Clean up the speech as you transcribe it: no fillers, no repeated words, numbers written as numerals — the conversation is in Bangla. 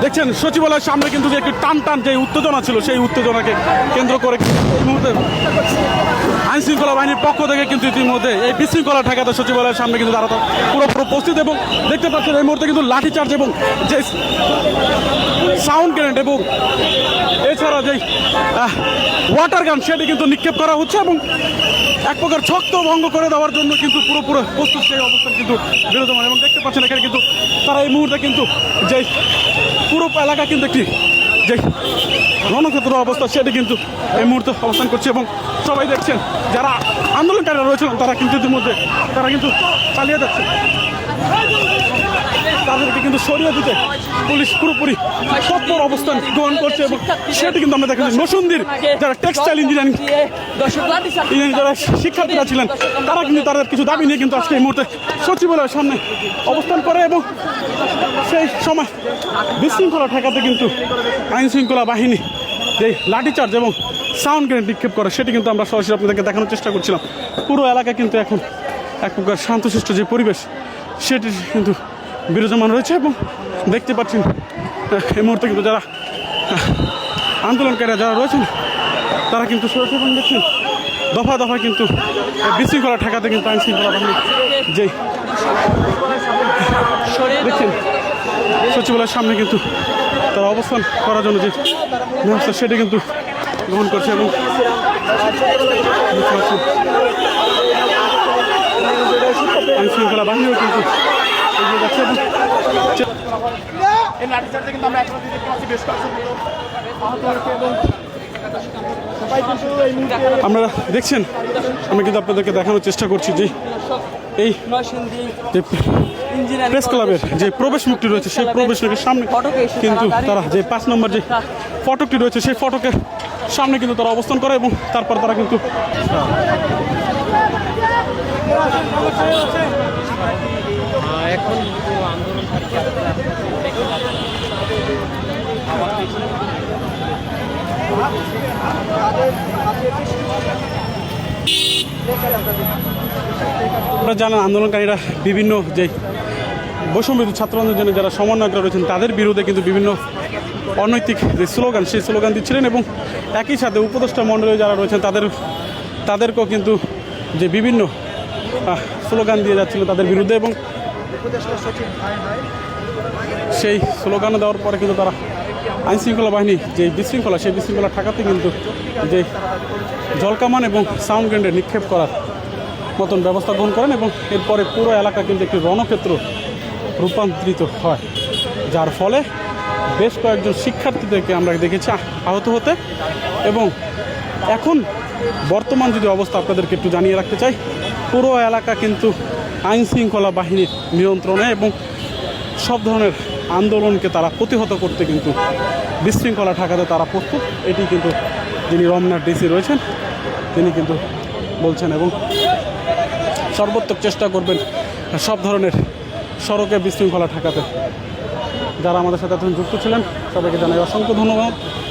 দেখছেন সচিবালয়ের সামনে কিন্তু যে একটি টান টান যে উত্তেজনা ছিল সেই উত্তেজনাকে কেন্দ্র করে এই মুহূর্তে আইন শৃঙ্খলা বাহিনীর পক্ষ থেকে কিন্তু ইতিমধ্যে এই বিশৃঙ্খলা ঠেকাতে সচিবালয়ের সামনে কিন্তু তারা পুরোপুরি প্রস্তুত এবং দেখতে পাচ্ছেন এই মুহূর্তে কিন্তু লাঠিচার্জ এবং যে সাউন্ড গ্রেনেড এবং এছাড়া যেই ওয়াটার গান সেটি কিন্তু নিক্ষেপ করা হচ্ছে এবং এক প্রকার ছক্ত ভঙ্গ করে দেওয়ার জন্য কিন্তু পুরোপুরি প্রস্তুত সেই অবস্থান কিন্তু বিরাজমান এবং দেখতে পাচ্ছেন এখানে কিন্তু তারা এই মুহূর্তে কিন্তু যে পুরো এলাকা কিন্তু একটি যে রণক্ষেত্র অবস্থা সেটি কিন্তু এই মুহূর্তে অবস্থান করছে এবং সবাই দেখছেন যারা আন্দোলনকারীরা রয়েছিলেন তারা কিন্তু ইতিমধ্যে তারা কিন্তু চালিয়ে যাচ্ছে তাদেরকে কিন্তু সরিয়ে দিতে পুলিশ পুরোপুরি তৎপর অবস্থান গ্রহণ করছে এবং সেটি কিন্তু আমরা দেখেছি নসুন্দির যারা টেক্সটাইল ইঞ্জিনিয়ারিং যারা শিক্ষার্থীরা ছিলেন তারা কিন্তু তাদের কিছু দাবি নিয়ে কিন্তু আজকে এই মুহূর্তে সচিবালয়ের সামনে অবস্থান করে এবং সেই সময় বিশৃঙ্খলা ঠেকাতে কিন্তু আইন শৃঙ্খলা বাহিনী যে লাঠিচার্জ এবং সাউন্ড গ্রেনেড নিক্ষেপ করে সেটি কিন্তু আমরা সরাসরি আপনাদেরকে দেখানোর চেষ্টা করছিলাম। পুরো এলাকা কিন্তু এখন এক প্রকার শান্তশিষ্ট যে পরিবেশ সেটি কিন্তু বিরাজমান রয়েছে এবং দেখতে পাচ্ছেন এই মুহূর্তে কিন্তু যারা আন্দোলনকারীরা যারা রয়েছেন তারা কিন্তু সচেতন দেখছেন দফা দফা কিন্তু বিশৃঙ্খলা ঠেকাতে কিন্তু আইন শৃঙ্খলা বাহিনী যে দেখছেন সচিবালয়ের সামনে কিন্তু তারা অবস্থান করার জন্য যে ব্যবস্থা সেটি কিন্তু গ্রহণ করছে এবং আইন শৃঙ্খলা বাহিনীও কিন্তু এগিয়ে যাচ্ছে এবং আপনারা দেখছেন আমি কিন্তু আপনাদেরকে দেখানোর চেষ্টা করছি যে এই প্রেস ক্লাবের যে প্রবেশ মুখটি রয়েছে সেই প্রবেশ মুখের সামনে কিন্তু তারা যে 5 নম্বর যে ফটকটি রয়েছে সেই ফটকের সামনে কিন্তু তারা অবস্থান করে এবং তারপর তারা কিন্তু এখন আন্দোলনকারী আপনারা জানেন আন্দোলনকারীরা বিভিন্ন যে বৈষম্যবিরোধী ছাত্র আন্দোলনের যারা সমন্বয়করা রয়েছেন তাদের বিরুদ্ধে কিন্তু বিভিন্ন অনৈতিক যে স্লোগান সেই স্লোগান দিচ্ছিলেন এবং একই সাথে উপদেষ্টা মণ্ডলী যারা রয়েছেন তাদেরকেও কিন্তু যে বিভিন্ন স্লোগান দিয়ে যাচ্ছিল তাদের বিরুদ্ধে এবং সেই স্লোগান দেওয়ার পরে কিন্তু তারা আইন শৃঙ্খলা বাহিনী যে বিশৃঙ্খলা সেই বিশৃঙ্খলা ঠেকাতে কিন্তু যে জলকামান এবং সাউন্ড গ্রেনেড নিক্ষেপ করার মতন ব্যবস্থা গ্রহণ করেন এবং এরপরে পুরো এলাকা কিন্তু একটি রণক্ষেত্র রূপান্তরিত হয় যার ফলে বেশ কয়েকজন শিক্ষার্থীদেরকে আমরা দেখেছি আহত হতে এবং এখন বর্তমান যদি অবস্থা আপনাদেরকে একটু জানিয়ে রাখতে চাই পুরো এলাকা কিন্তু আইন শৃঙ্খলা বাহিনীর নিয়ন্ত্রণে এবং সব ধরনের আন্দোলনকে তারা প্রতিহত করতে কিন্তু বিশৃঙ্খলা ঠেকাতে তারা প্রস্তুত এটি কিন্তু যিনি রমনার ডিসি রয়েছেন তিনি কিন্তু বলছেন এবং সর্বোত্তক চেষ্টা করবেন সব ধরনের সড়কে বিশৃঙ্খলা ঠেকাতে। যারা আমাদের সাথে এখন যুক্ত ছিলেন সবাইকে জানাই অসংখ্য ধন্যবাদ।